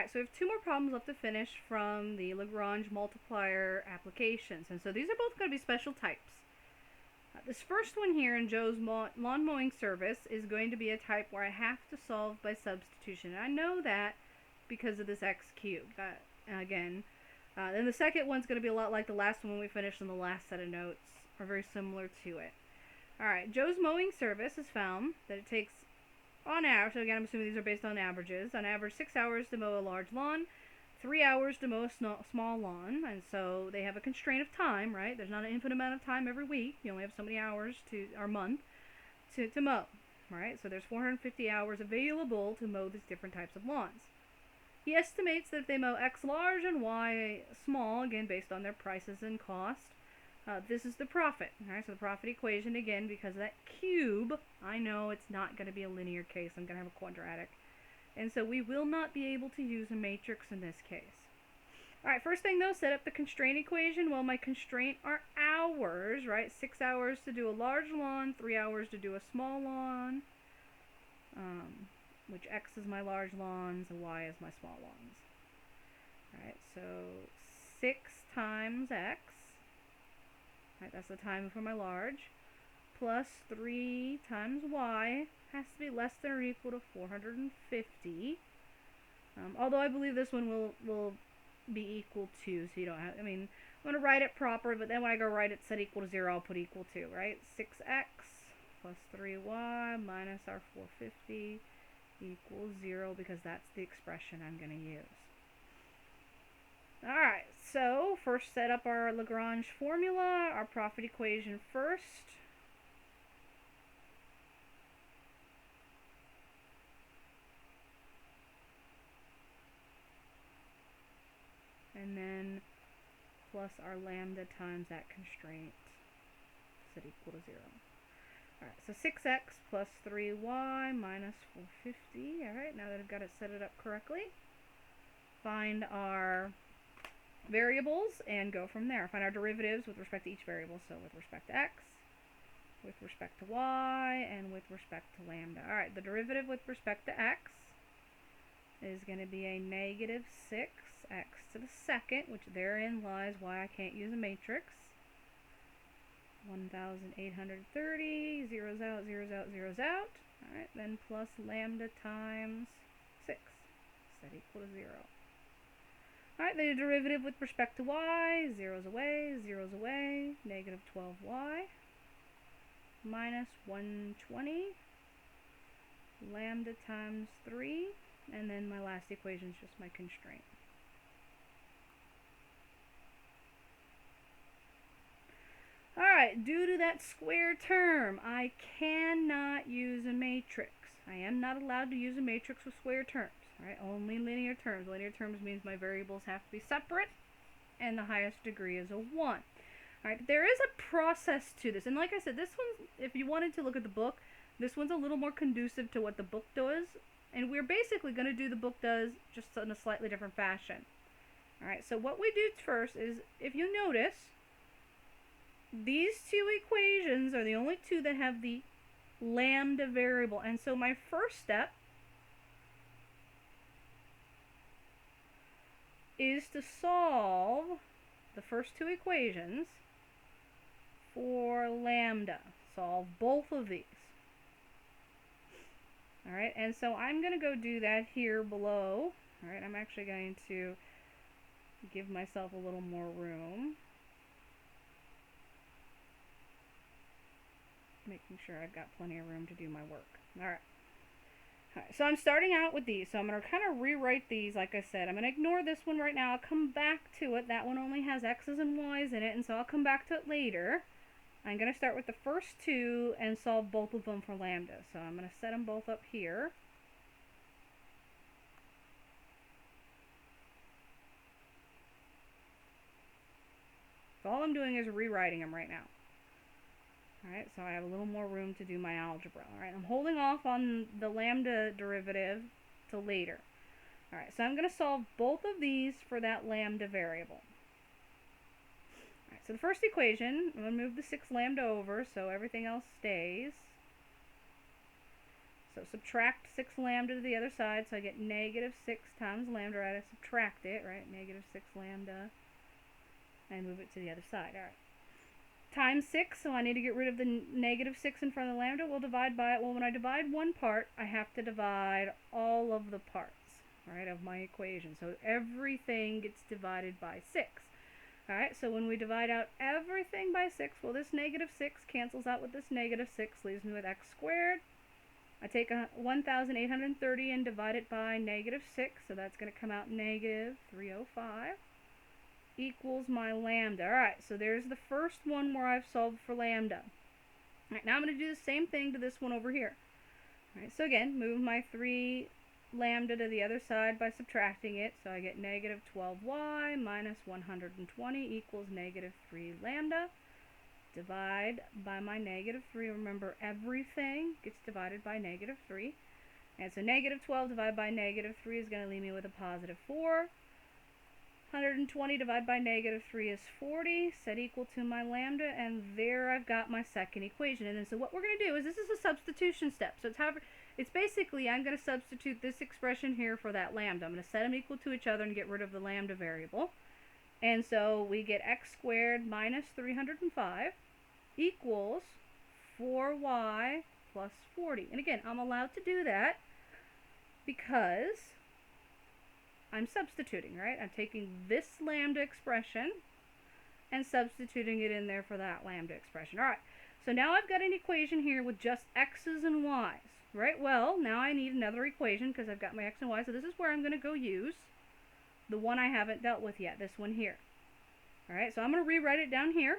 Alright, so we have two more problems left to finish from the Lagrange multiplier applications. And so these are both going to be special types. This first one here in Joe's lawn mowing service is going to be a type where I have to solve by substitution. And I know that because of this x cubed. Again. Then the second one's going to be a lot like the last one we finished in the last set of notes, or very similar to it. Alright, Joe's mowing service has found that it takes, on average, so again I'm assuming these are based on averages, on average 6 hours to mow a large lawn, 3 hours to mow a small lawn, and so they have a constraint of time, right? There's not an infinite amount of time every week. You only have so many hours or month to mow, right? So there's 450 hours available to mow these different types of lawns. He estimates that if they mow X large and Y small, again based on their prices and cost, this is the profit. Alright, so the profit equation, again, because of that cube, I know it's not going to be a linear case. I'm going to have a quadratic. And so we will not be able to use a matrix in this case. Alright, first thing though, set up the constraint equation. Well, my constraint are hours, right? 6 hours to do a large lawn, 3 hours to do a small lawn, which X is my large lawns and Y is my small lawns. Alright, so 6 times X. Right, that's the time for my large, plus 3 times Y has to be less than or equal to 450. Although I believe this one will be equal to, so you don't have, I mean, I'm going to write it proper, but then when I go write it set equal to 0, I'll put equal to, right? 6x plus 3y minus our 450 equals 0, because that's the expression I'm going to use. Alright, so first set up our Lagrange formula, our profit equation first. And then plus our lambda times that constraint set equal to 0. Alright, so 6x plus 3y minus 450. Alright, now that I've got it set it up correctly, find our variables and go from there. Find our derivatives with respect to each variable, so with respect to x, with respect to y, and with respect to lambda. Alright, the derivative with respect to x is going to be a negative 6x to the second, which therein lies why I can't use a matrix. 1,830, zeros out, zeros out, zeros out. Alright, then plus lambda times 6, set equal to 0. Alright, the derivative with respect to y, zeros away, negative 12y, minus 120, lambda times 3, and then my last equation is just my constraint. Alright, due to that square term, I cannot use a matrix. I am not allowed to use a matrix with square terms. Right, only linear terms. Linear terms means my variables have to be separate, and the highest degree is a 1. Alright, there is a process to this, and like I said, this one, if you wanted to look at the book, this one's a little more conducive to what the book does, and we're basically going to do the book does, just in a slightly different fashion. Alright, so what we do first is, if you notice, these two equations are the only two that have the lambda variable, and so my first step is to solve the first two equations for lambda. Solve both of these. Alright, and so I'm going to go do that here below. Alright, I'm actually going to give myself a little more room. Making sure I've got plenty of room to do my work. Alright. Alright, so I'm starting out with these, so I'm going to kind of rewrite these like I said. I'm going to ignore this one right now. I'll come back to it. That one only has x's and y's in it, and so I'll come back to it later. I'm going to start with the first two and solve both of them for lambda. So I'm going to set them both up here. So all I'm doing is rewriting them right now. Alright, so I have a little more room to do my algebra. Alright, I'm holding off on the lambda derivative till later. Alright, so I'm going to solve both of these for that lambda variable. Alright, so the first equation, I'm going to move the 6 lambda over so everything else stays. So subtract 6 lambda to the other side, so I get negative 6 times lambda, right? I subtract it, right? Negative 6 lambda, and move it to the other side, all right. Times 6, so I need to get rid of the negative 6 in front of the lambda. We'll divide by it. Well, when I divide one part, I have to divide all of the parts, right, of my equation. So everything gets divided by 6. All right, so when we divide out everything by 6, well, this negative 6 cancels out with this negative 6, leaves me with x squared. I take 1,830 and divide it by negative 6, so that's going to come out negative 305. Equals my lambda. Alright, so there's the first one where I've solved for lambda. Alright, now I'm going to do the same thing to this one over here. Alright, so again, move my 3 lambda to the other side by subtracting it, so I get negative 12y minus 120 equals negative 3 lambda. Divide by my negative 3. Remember, everything gets divided by negative 3. And so negative 12 divided by negative 3 is going to leave me with a positive 4. 120 divided by negative 3 is 40, set equal to my lambda, and there I've got my second equation. And then so what we're going to do is, this is a substitution step. So it's basically, I'm going to substitute this expression here for that lambda. I'm going to set them equal to each other and get rid of the lambda variable. And so we get x squared minus 305 equals 4y plus 40. And again, I'm allowed to do that because I'm substituting, right? I'm taking this lambda expression and substituting it in there for that lambda expression. All right, so now I've got an equation here with just x's and y's, right? Well, now I need another equation because I've got my x and y, so this is where I'm going to go use the one I haven't dealt with yet, this one here. All right, so I'm going to rewrite it down here.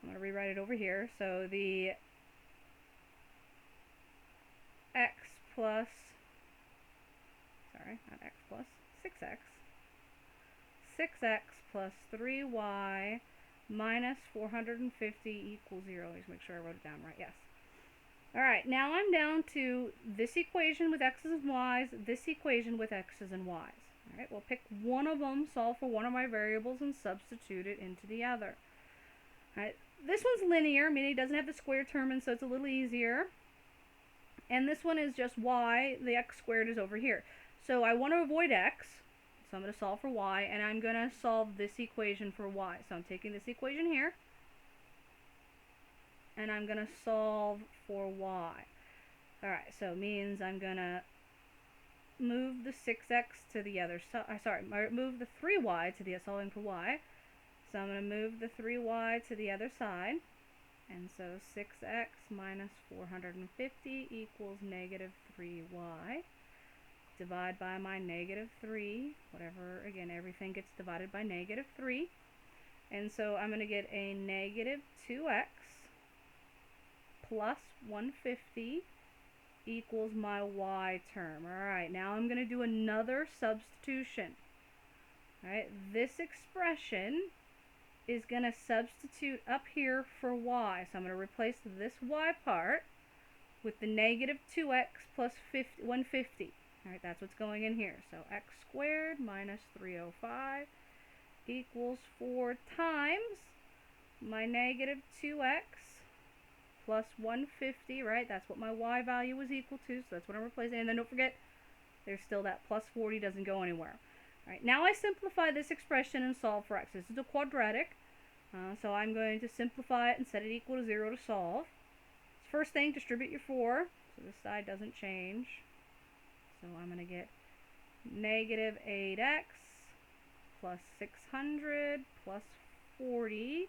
I'm going to rewrite it over here. So the x plus, sorry, not x plus, 6x. 6x plus 3y minus 450 equals 0. Let's make sure I wrote it down right. Yes. Alright, now I'm down to this equation with x's and y's, this equation with x's and y's. Alright, we'll pick one of them, solve for one of my variables, and substitute it into the other. Alright, this one's linear, meaning it doesn't have the square term, and so it's a little easier. And this one is just y, the x squared is over here. So I want to avoid x, so I'm going to solve for y, and I'm going to solve this equation for y. So I'm taking this equation here, and I'm going to solve for y. Alright, so it means I'm going to move the 6x to the other side, move the 3y to the, solving for y. So I'm going to move the 3y to the other side. And so 6x minus 450 equals negative 3y. Divide by my negative 3, whatever, again, everything gets divided by negative 3. And so I'm going to get a negative 2x plus 150 equals my y term. Alright, now I'm going to do another substitution. Alright, this expression is going to substitute up here for y. So I'm going to replace this y part with the negative 2x plus 150. Alright, that's what's going in here. So x squared minus 305 equals 4 times my negative 2x plus 150, right? That's what my y value was equal to, so that's what I'm replacing. And then don't forget, there's still that plus 40 doesn't go anywhere. Alright, now I simplify this expression and solve for x. This is a quadratic, so I'm going to simplify it and set it equal to 0 to solve. First thing, distribute your 4, so this side doesn't change. So I'm going to get negative 8x plus 600 plus 40.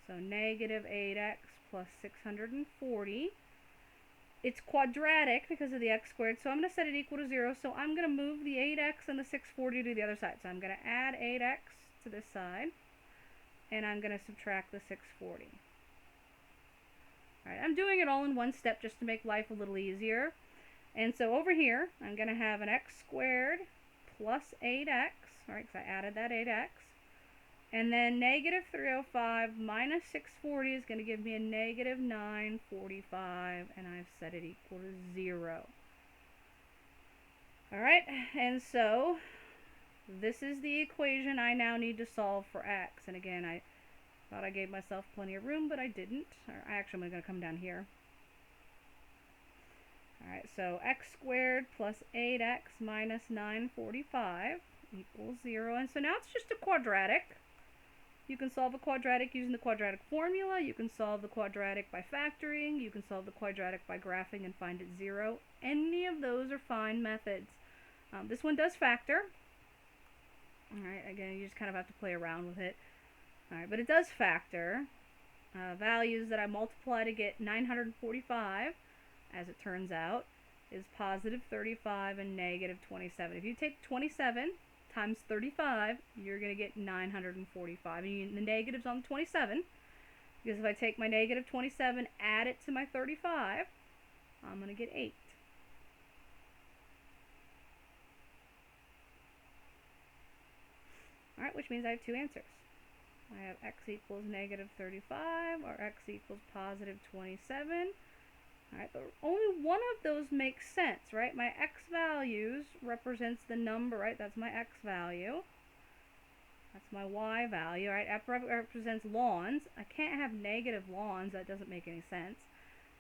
So negative 8x plus 640. It's quadratic because of the x squared, so I'm going to set it equal to 0. So I'm going to move the 8x and the 640 to the other side. So I'm going to add 8x to this side, and I'm going to subtract the 640. Alright, I'm doing it all in one step just to make life a little easier. And so over here, I'm going to have an x squared plus 8x, right, because I added that 8x. And then negative 305 minus 640 is going to give me a negative 945, and I've set it equal to 0. Alright, and so this is the equation I now need to solve for x. And again, I thought I gave myself plenty of room, but I didn't. I'm going to come down here. Alright, so x squared plus 8x minus 945 equals 0. And so now it's just a quadratic. You can solve a quadratic using the quadratic formula. You can solve the quadratic by factoring. You can solve the quadratic by graphing and find it 0. Any of those are fine methods. This one does factor. Alright, again, you just kind of have to play around with it. Alright, but it does factor. Values that I multiply to get 945, as it turns out, is positive 35 and negative 27. If you take 27 times 35, you're going to get 945. And the negative's on the 27, because if I take my negative 27, add it to my 35, I'm going to get 8. Alright, which means I have two answers. I have x equals negative 35 or x equals positive 27. Alright, but only one of those makes sense, right? My x values represents the number, right? That's my x value. That's my y value, right? F represents lawns. I can't have negative lawns. That doesn't make any sense.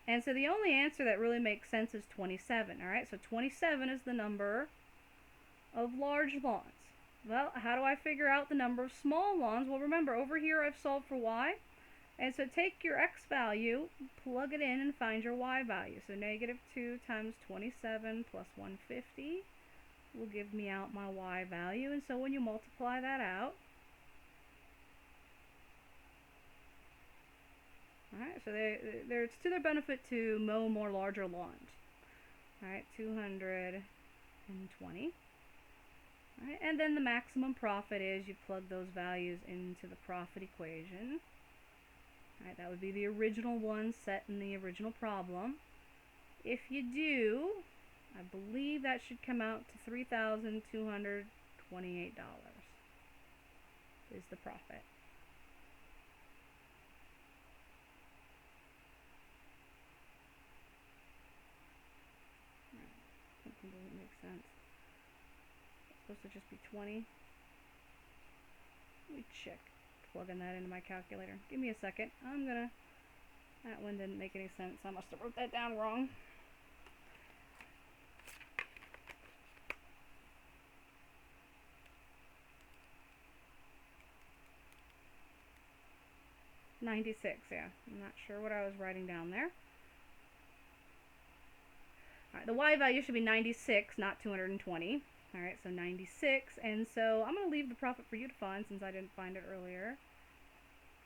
And so the only answer that really makes sense is 27, alright? So 27 is the number of large lawns. Well, how do I figure out the number of small lawns? Well, remember, over here I've solved for y. And so take your x value, plug it in, and find your y value. So negative 2 times 27 plus 150 will give me out my y value. And so when you multiply that out, alright, so it's to their benefit to mow more larger lawns. Alright, 220. Alright, and then the maximum profit is you plug those values into the profit equation. Alright, that would be the original one set in the original problem. If you do, I believe that should come out to $3,228 is the profit. Something doesn't make sense. It's supposed to just be 20. Let me check. Plugging that into my calculator. Give me a second. That one didn't make any sense. I must have wrote that down wrong. $96, yeah. I'm not sure what I was writing down there. Alright, the y value should be 96, not 220. Alright, so 96, and so I'm going to leave the profit for you to find since I didn't find it earlier.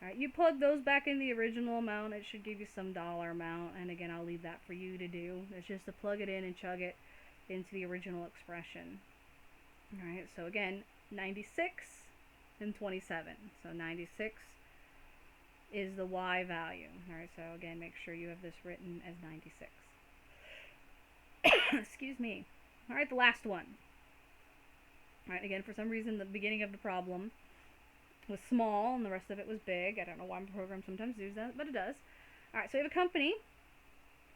Alright, you plug those back in the original amount, it should give you some dollar amount, and again, I'll leave that for you to do. It's just to plug it in and chug it into the original expression. Alright, so again, 96 and 27. So 96 is the y value. Alright, so again, make sure you have this written as 96. Excuse me. Alright, the last one. Alright, again, for some reason, the beginning of the problem was small and the rest of it was big. I don't know why my program sometimes does that, but it does. Alright, so you have a company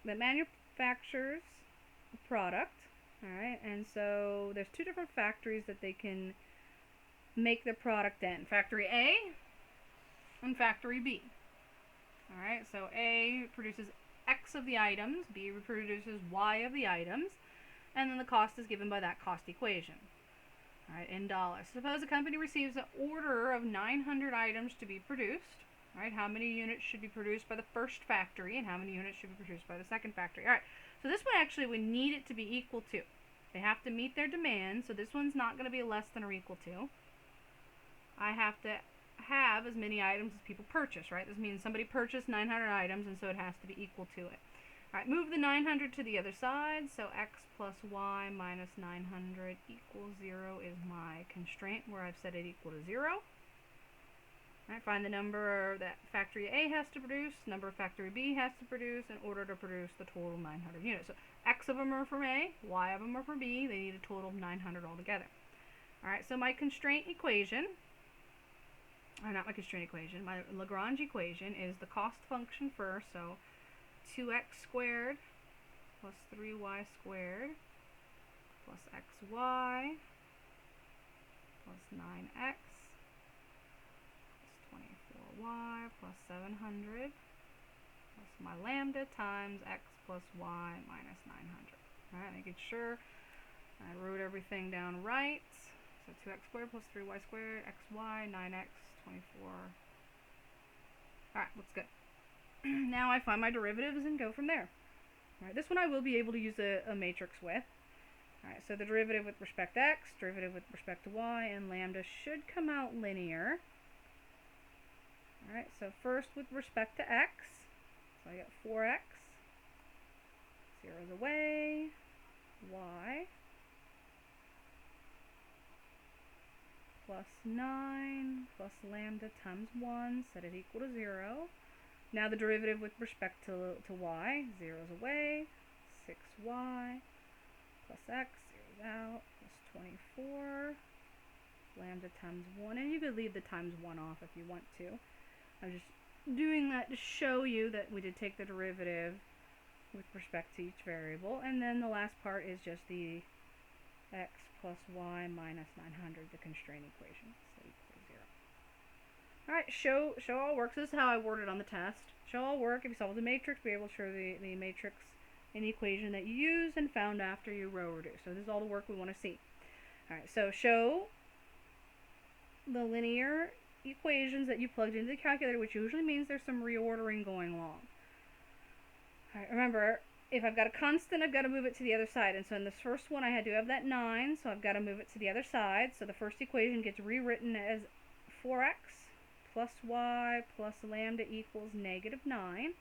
that manufactures a product. Alright, and so there's two different factories that they can make their product in. Factory A and Factory B. Alright, so A produces X of the items, B produces Y of the items, and then the cost is given by that cost equation. Alright, in dollars. Suppose a company receives an order of 900 items to be produced. Alright, how many units should be produced by the first factory and how many units should be produced by the second factory? Alright, so this one actually would need it to be equal to. They have to meet their demand, so this one's not going to be less than or equal to. I have to have as many items as people purchase, right? This means somebody purchased 900 items, and so it has to be equal to it. Alright, move the 900 to the other side, so x plus y minus 900 equals 0 is my constraint where I've set it equal to 0. Alright, find the number that Factory A has to produce, number Factory B has to produce, in order to produce the total 900 units. So x of them are from A, y of them are from B, they need a total of 900 altogether. Alright, so my constraint equation, or not my constraint equation, my Lagrange equation is the cost function first, so 2x squared plus 3y squared plus xy plus 9x plus 24y plus 700 plus my lambda times x plus y minus 900. All right, making sure I wrote everything down right. So 2x squared plus 3y squared, xy, 9x, 24. All right, looks good. Now I find my derivatives and go from there. All right, this one I will be able to use a matrix with. All right, so the derivative with respect to x, derivative with respect to y, and lambda should come out linear. All right, so first with respect to x, so I got 4x, zeroes away, y, plus 9 plus lambda times 1, set it equal to 0. Now the derivative with respect to y, zeroes away, 6y, plus x, zeroes out, plus 24, lambda times 1, and you could leave the times 1 off if you want to. I'm just doing that to show you that we did take the derivative with respect to each variable, and then the last part is just the x plus y minus 900, the constraint equation, so equals 0. Alright, show all work. So this is how I worded on the test. Show all work. If you solve the matrix, be able to show the matrix in the equation that you used and found after you row reduce. So this is all the work we want to see. Alright, so show the linear equations that you plugged into the calculator, which usually means there's some reordering going along. Alright, remember, if I've got a constant, I've got to move it to the other side. And so in this first one, I had to have that 9, so I've got to move it to the other side. So the first equation gets rewritten as 4x plus y plus lambda equals negative 9.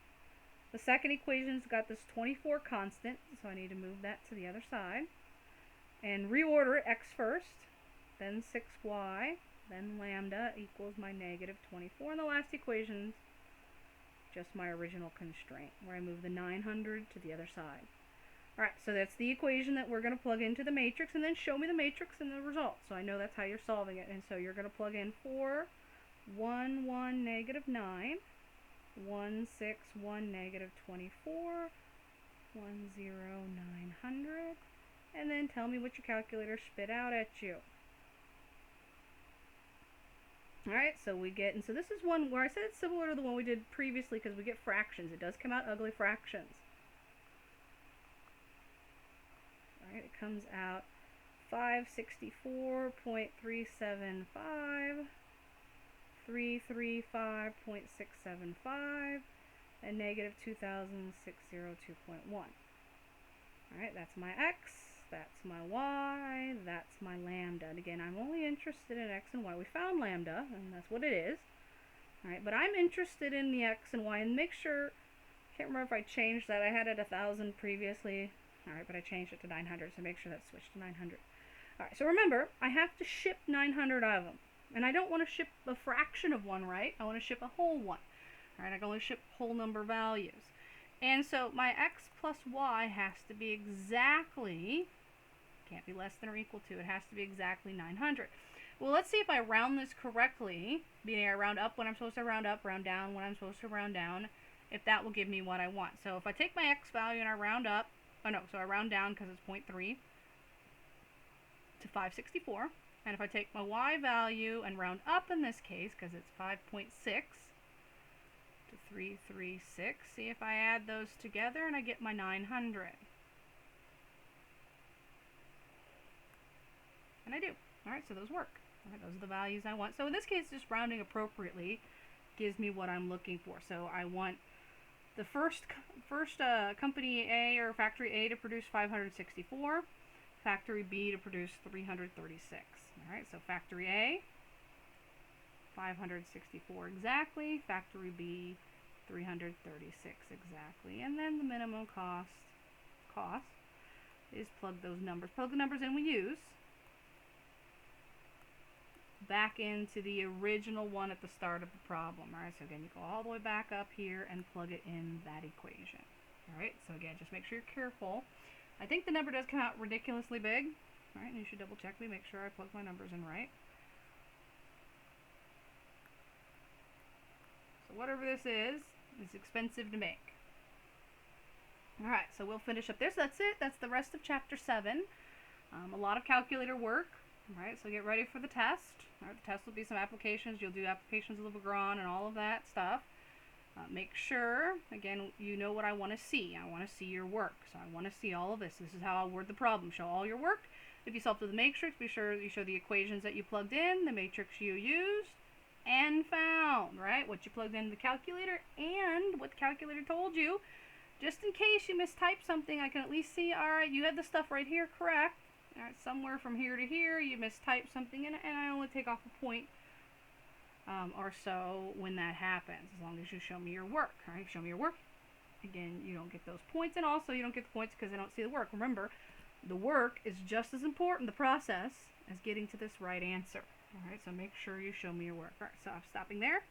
The second equation's got this 24 constant, so I need to move that to the other side. And reorder x first, then 6y, then lambda equals my negative 24. And the last equation's just my original constraint, where I move the 900 to the other side. Alright, so that's the equation that we're going to plug into the matrix, and then show me the matrix and the result. So I know that's how you're solving it. And so you're going to plug in 4, 1, 1, negative 9, 1, 6, 1, negative 24, 1, 0, 900, and then tell me what your calculator spit out at you. Alright, so we get, and so this is one where I said it's similar to the one we did previously because we get fractions. It does come out ugly fractions. Alright, it comes out 564.375, 335.675, and negative 200602.1. Alright, that's my x, that's my y, that's my lambda. And again, I'm only interested in x and y. We found lambda, and that's what it is. Alright, but I'm interested in the x and y, and make sure, I can't remember if I changed that. I had it 1,000 previously. Alright, but I changed it to 900, so make sure that's switched to 900. Alright, so remember, I have to ship 900 of them. And I don't want to ship a fraction of one, right? I want to ship a whole one. Alright, I can only ship whole number values. And so my x plus y has to be exactly, can't be less than or equal to, it has to be exactly 900. Well, let's see if I round this correctly, meaning I round up when I'm supposed to round up, round down when I'm supposed to round down, if that will give me what I want. So if I take my x value and I round up, oh no, so I round down because it's 0.3 to 564. And if I take my y value and round up in this case, because it's 5.6 to 336, see if I add those together and I get my 900. And I do. Alright, so those work. Alright, those are the values I want. So in this case, just rounding appropriately gives me what I'm looking for. So I want the first company A or factory A to produce 564, factory B to produce 336. Alright, so factory A, 564 exactly, factory B, 336 exactly, and then the minimum cost is plug those numbers. Plug the numbers in we use back into the original one at the start of the problem. Alright, so again, you go all the way back up here and plug it in that equation. Alright, so again, just make sure you're careful. I think the number does come out ridiculously big. Alright, and you should double check me, make sure I plug my numbers in right. So whatever this is expensive to make. Alright, so we'll finish up there. So that's it. That's the rest of chapter 7. A lot of calculator work. Alright, so get ready for the test. Alright, the test will be some applications. You'll do applications of Lagrange and all of that stuff. Make sure, again, you know what I want to see. I want to see your work. So I want to see all of this. This is how I word the problem. Show all your work. If you solve to the matrix, be sure you show the equations that you plugged in, the matrix you used, and found, right? What you plugged into the calculator and what the calculator told you. Just in case you mistyped something, I can at least see, all right, you had the stuff right here correct. All right, somewhere from here to here, you mistyped something, and I only take off a point or so when that happens, as long as you show me your work. All right, show me your work. Again, you don't get those points, and also you don't get the points because I don't see the work. Remember, the work is just as important, the process, as getting to this right answer. All right, so make sure you show me your work. All right, so I'm stopping there.